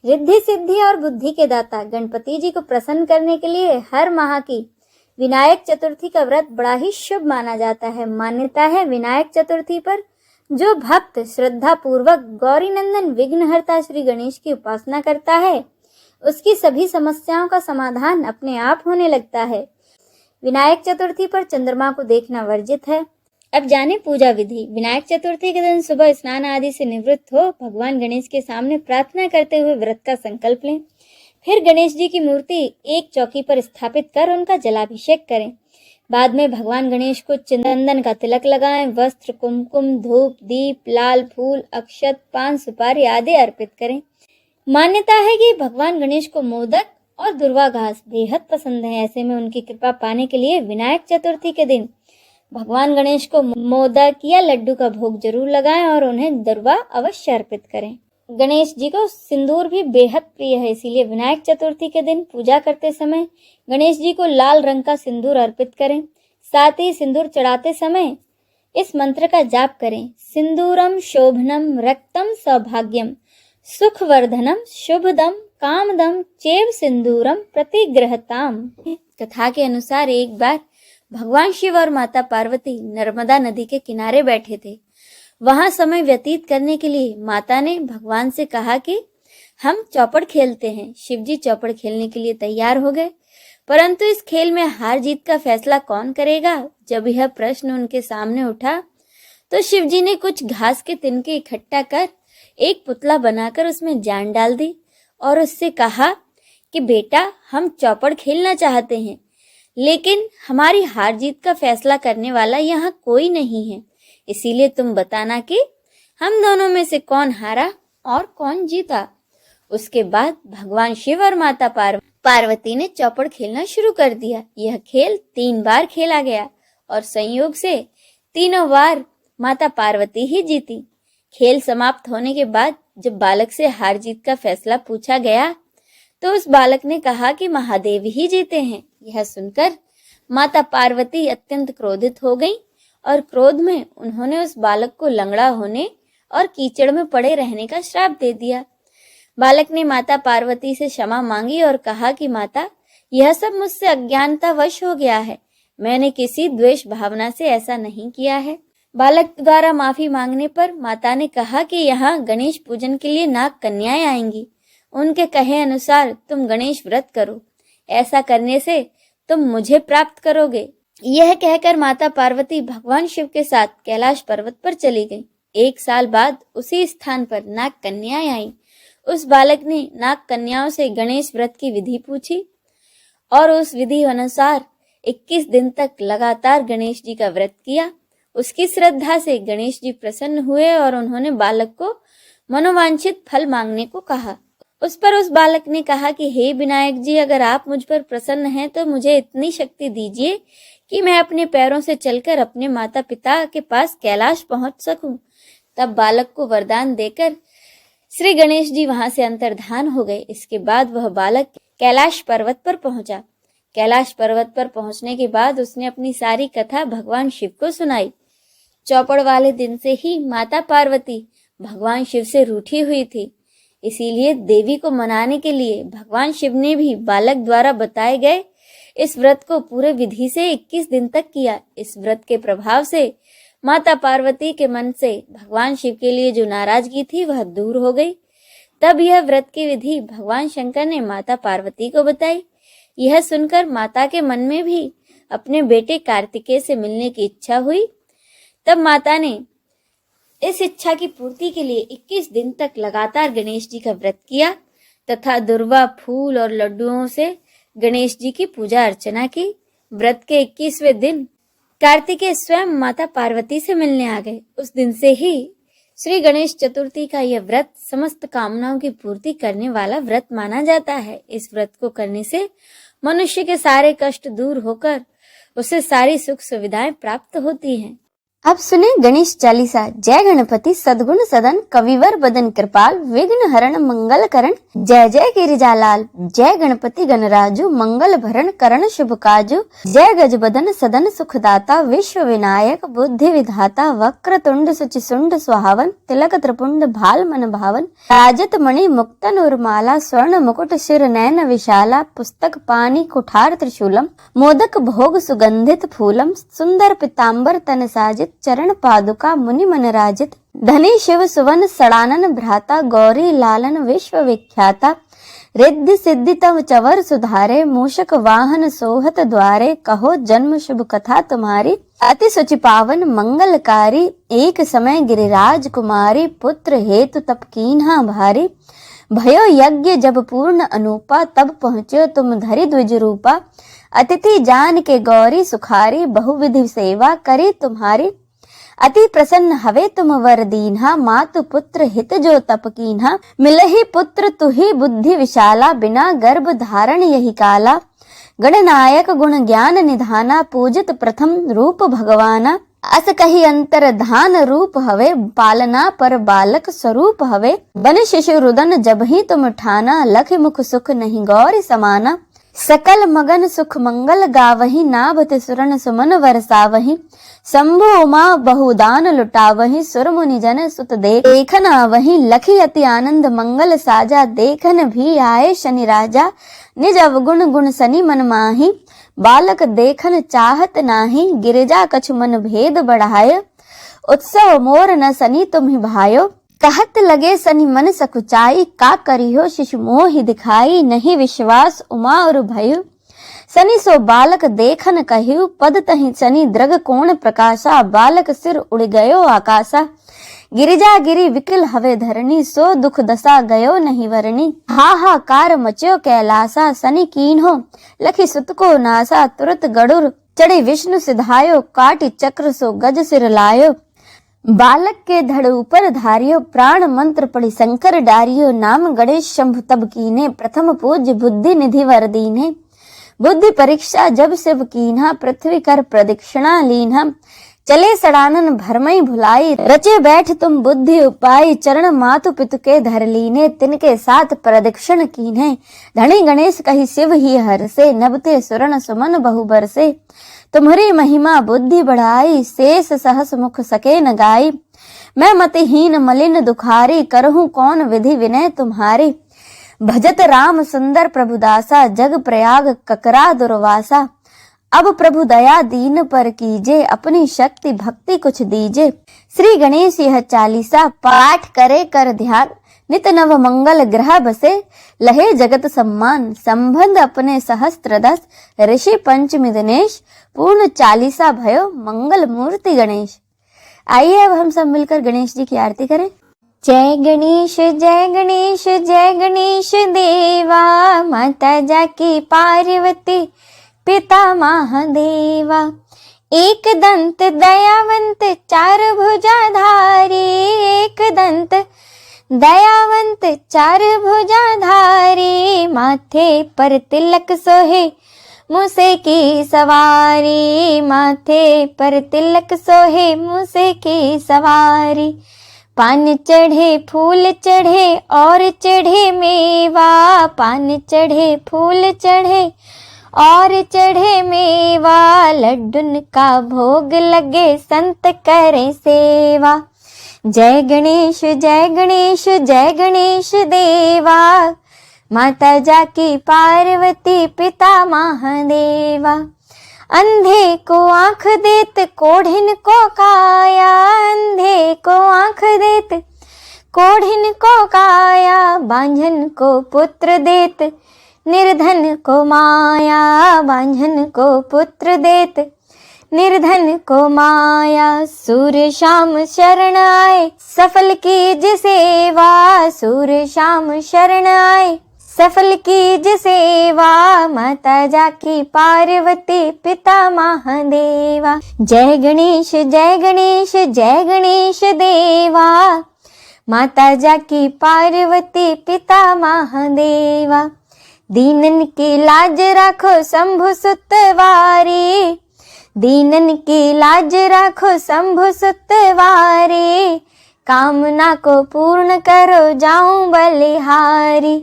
रिद्धि सिद्धि और बुद्धि के दाता गणपति जी को प्रसन्न करने के लिए हर माह की विनायक चतुर्थी का व्रत बड़ा ही शुभ माना जाता है। मान्यता है विनायक चतुर्थी पर जो भक्त श्रद्धा पूर्वक गौरी नंदन विघ्नहर्ता श्री गणेश की उपासना करता है उसकी सभी समस्याओं का समाधान अपने आप होने लगता है। विनायक चतुर्थी पर चंद्रमा को देखना वर्जित है। अब जाने पूजा विधि। विनायक चतुर्थी के दिन सुबह स्नान आदि से निवृत्त हो भगवान गणेश के सामने प्रार्थना करते हुए व्रत का संकल्प लें। फिर गणेश जी की मूर्ति एक चौकी पर स्थापित कर उनका जलाभिषेक करें। बाद में भगवान गणेश को चंदन का तिलक लगाएं। वस्त्र, कुमकुम, धूप, दीप, लाल फूल, अक्षत, पान, सुपारी आदि अर्पित करें। मान्यता है कि भगवान गणेश को मोदक और दुर्वा घास बेहद पसंद है। ऐसे में उनकी कृपा पाने के लिए विनायक चतुर्थी के दिन भगवान गणेश को मोदक या लड्डू का भोग जरूर लगाएं और उन्हें दुर्वा अवश्य अर्पित करें। गणेश जी को सिंदूर भी बेहद प्रिय है, इसीलिए विनायक चतुर्थी के दिन पूजा करते समय गणेश जी को लाल रंग का सिंदूर अर्पित करें। साथ ही सिंदूर चढ़ाते समय इस मंत्र का जाप करें। सिंदूरम शोभनम रक्तम सौभाग्यम सुखवर्धनम शुभदम कामदम चैव सिंदूरम प्रतिग्रहताम। कथा के अनुसार एक बार भगवान शिव और माता पार्वती नर्मदा नदी के किनारे बैठे थे। वहां समय व्यतीत करने के लिए माता ने भगवान से कहा कि हम चौपड़ खेलते हैं। शिव जी चौपड़ खेलने के लिए तैयार हो गए, परंतु इस खेल में हार जीत का फैसला कौन करेगा? जब यह प्रश्न उनके सामने उठा तो शिव जी ने कुछ घास के तिनके इकट्ठा कर एक पुतला बनाकर उसमें जान डाल दी और उससे कहा कि बेटा, हम चौपड़ खेलना चाहते हैं, लेकिन हमारी हार जीत का फैसला करने वाला यहाँ कोई नहीं है, इसीलिए तुम बताना कि हम दोनों में से कौन हारा और कौन जीता। उसके बाद भगवान शिव और माता पार्वती ने चौपड़ खेलना शुरू कर दिया। यह खेल 3 बार खेला गया और संयोग से तीनों बार माता पार्वती ही जीती। खेल समाप्त होने के बाद जब बालक से हार जीत का फैसला पूछा गया तो उस बालक ने कहा कि महादेव ही जीते हैं। यह सुनकर माता पार्वती अत्यंत क्रोधित हो गईं और क्रोध में उन्होंने उस बालक को लंगड़ा होने और कीचड़ में पड़े रहने का श्राप दे दिया। बालक ने माता पार्वती से क्षमा मांगी और कहा कि माता, यह सब मुझसे अज्ञानतावश हो गया है, मैंने किसी द्वेष भावना से ऐसा नहीं किया है। बालक द्वारा माफी मांगने पर माता ने कहा कि यहाँ गणेश पूजन के लिए नाग कन्याएं आएंगी, उनके कहे अनुसार तुम गणेश व्रत करो, ऐसा करने से तुम मुझे प्राप्त करोगे। यह कहकर माता पार्वती भगवान शिव के साथ कैलाश पर्वत पर चली गई। 1 साल बाद उसी स्थान पर नाग कन्याएं आईं। उस बालक ने नाग कन्याओं से गणेश व्रत की विधि पूछी और उस विधि अनुसार 21 दिन तक लगातार गणेश जी का व्रत किया। उसकी श्रद्धा से गणेश जी प्रसन्न हुए और उन्होंने बालक को मनोवांछित फल मांगने को कहा। उस पर उस बालक ने कहा कि हे विनायक जी, अगर आप मुझ पर प्रसन्न हैं तो मुझे इतनी शक्ति दीजिए कि मैं अपने पैरों से चलकर अपने माता पिता के पास कैलाश पहुंच सकूं। तब बालक को वरदान देकर श्री गणेश जी वहां से अंतर्धान हो गए। इसके बाद वह बालक कैलाश पर्वत पर पहुंचा। कैलाश पर्वत पर पहुंचने के बाद उसने अपनी सारी कथा भगवान शिव को सुनाई। चौपड़ वाले दिन से ही माता पार्वती भगवान शिव से रूठी हुई थी, इसीलिए देवी को मनाने के लिए भगवान शिव ने भी बालक द्वारा बताए गए इस व्रत को पूरे विधि से 21 दिन तक किया। इस व्रत के प्रभाव से माता पार्वती के मन से भगवान शिव के लिए जो नाराजगी थी वह दूर हो गई। तब यह व्रत की विधि भगवान शंकर ने माता पार्वती को बताई। यह सुनकर माता के मन में भी अपने बेटे कार्तिकेय से मिलने की इच्छा हुई। तब माता ने इस इच्छा की पूर्ति के लिए 21 दिन तक लगातार गणेश जी का व्रत किया तथा दुर्वा, फूल और लड्डुओं से गणेश जी की पूजा अर्चना की। व्रत के 21वें दिन कार्तिकेय स्वयं माता पार्वती से मिलने आ गए। उस दिन से ही श्री गणेश चतुर्थी का यह व्रत समस्त कामनाओं की पूर्ति करने वाला व्रत माना जाता है। इस व्रत को करने से मनुष्य के सारे कष्ट दूर होकर उसे सारी सुख सुविधाएं प्राप्त होती हैं। अब सुने गणेश चालीसा। जय गणपति सद्गुण सदन कविवर बदन कृपाल विघ्न हरण मंगल करण जय जय गिरिजालाल। जय गणपति गणराजु मंगल भरण करण शुभ काजु। जय गज बदन सदन सुखदाता विश्व विनायक बुद्धि विधाता वक्र तुंड सुचि सुंड सुहावन तिलक त्रिपुंड भाल मन भावन। राजत मणि मुक्तन उर्माला स्वर्ण मुकुट शिर नयन विशाला। पुस्तक पानी कुठार त्रिशूलम मोदक भोग सुगंधित फूलम। सुंदर पिताम्बर तन साजित चरण पादुका मुनि मन राजित। धनी शिव सुवन सड़ानन भ्राता गौरी लालन विश्व विख्याता। रिद्धि सिद्धि तव चवर सुधारे मूषक वाहन सोहत द्वारे। कहो जन्म शुभ कथा तुम्हारी अति सुचि पावन मंगलकारी। एक समय गिरिराज कुमारी पुत्र हेतु तप कीन्हा भारी। भयो यज्ञ जब पूर्ण अनूपा तब पहुँचो तुम धरि द्विज रूपा। अतिथि जान के गौरी सुखारी बहुविधि सेवा करी तुम्हारी। अति प्रसन्न हवे तुम वर दीन्हा मातु पुत्र हित जो तप कीन्हा। मिलहि पुत्र तुहि बुद्धि विशाला बिना गर्भ धारण यही काला। गणनायक गुण ज्ञान निधाना पूजित प्रथम रूप भगवाना। अस कही अंतर धान रूप हवे पालना पर बालक स्वरूप हवे। बन शिशु रुदन जब ही तुम ठाना लख मुख सुख नहीं गौरी समाना। सकल मगन सुख मंगल गावही नाभ सुरन सुमन वरसावही। शंभु उमा बहुदान लुटावही सुर मुनि जन सुत देखन आवही। लखी अति आनंद मंगल साजा देखन भी आए शनि राजा। निज अवगुण गुण सनि मन माही बालक देखन चाहत नाही। गिरिजा कछु मन भेद बढ़ाय उत्सव मोर न सनि तुम्हि भायो। कहत लगे सनि मन सकुचाई का करियो शिशु मोहि दिखाई। नहीं विश्वास उमा और भयु सनि सो बालक देखन कहियो। पद तहि सनि द्रग कोण प्रकाशा बालक सिर उड़ गयो आकाशा। गिरिजा गिरि विकल हवे धरणी सो दुख दशा गयो नहीं वरणी। हाहाकार मच्यो कैलासा सनि कीन्हो लखी सुत को नासा। तुरत गरुड़ चढ़े विष्णु सिधायो काटी चक्र सो गज सिर लायो। बालक के धड़ ऊपर धारियो प्राण मंत्र पढ़ी शंकर डारियो। नाम गणेश शंभु तब कीने प्रथम पूज्य बुद्धि निधि वर दीन्हे। बुद्धि परीक्षा जब शिव कीन्हा पृथ्वी कर प्रदक्षिणा लीन्हा। चले सड़ानन भरमई भुलाई रचे बैठ तुम बुद्धि उपाय। चरण मातु पितु के धर लीने तिनके साथ प्रदक्षिण कीन्हे। धनी गणेश कही शिव ही हर से नबते सुरन सुमन बहु बरसे। तुम्हारी महिमा बुद्धि बढ़ाई शेष सहस मुख सके न गाई। मैं मतिहीन मलिन दुखारी करहूं कौन विधि विनय तुम्हारी। भजत राम सुंदर प्रभुदासा जग प्रयाग ककरा दुर्वासा। अब प्रभु दया दीन पर कीजे अपनी शक्ति भक्ति कुछ दीजे। श्री गणेश यह चालीसा पाठ करे कर ध्यान। नित नव मंगल ग्रह बसे लहे जगत सम्मान। संबंध अपने सहस्त्र दस ऋषि पंचमी दिनेश। पूर्ण चालीसा भयो मंगल मूर्ति गणेश। आइए अब हम सब मिलकर गणेश जी की आरती करें। जय गणेश जय गणेश जय गणेश देवा। माता जाकी पार्वती पिता महादेवा। एक दंत दयावंत चार भुजाधारी। एक दंत दयावंत चार भुजाधारी। माथे पर तिलक सोहे मूसे की सवारी। माथे पर तिलक सोहे मूसे की सवारी। पान चढ़े फूल चढ़े और चढ़े मेवा। पान चढ़े फूल चढ़े और चढ़े मेवा। लड्डून का भोग लगे संत करे सेवा। जय गणेश जय गणेश जय गणेश देवा। माता जाकी पार्वती पिता महादेवा। अंधे को आंख देत कोढ़िन को काया। अंधे को आंख देत कोढ़िन को काया। बांझन को पुत्र देत निर्धन को माया। बांझन को पुत्र देत निर्धन को माया। सूर्य शाम शरण आए सफल कीज सेवा। सूर्य शाम शरण आए सफल कीज सेवा। माता जाकी पार्वती पिता महादेवा। जय गणेश जय गणेश जय गणेश देवा। माता जाकी पार्वती पिता महादेवा। दीनन की लाज राखो शंभु सुतवारी। दीनन की लाज राखो शंभु सुतवारे, कामना को पूर्ण करो जाऊं बलिहारी।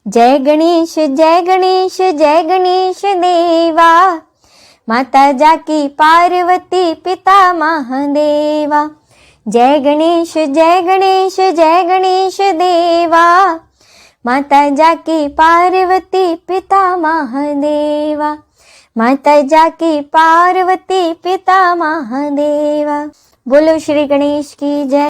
जय गणेश जय गणेश जय गणेश देवा, माता जाकी पार्वती पिता महादेवा। जय गणेश जय गणेश जय गणेश देवा, माता जाकी पार्वती पिता महादेवा। माता जाकी पार्वती पिता महादेवा। बोलो श्री गणेश की जय।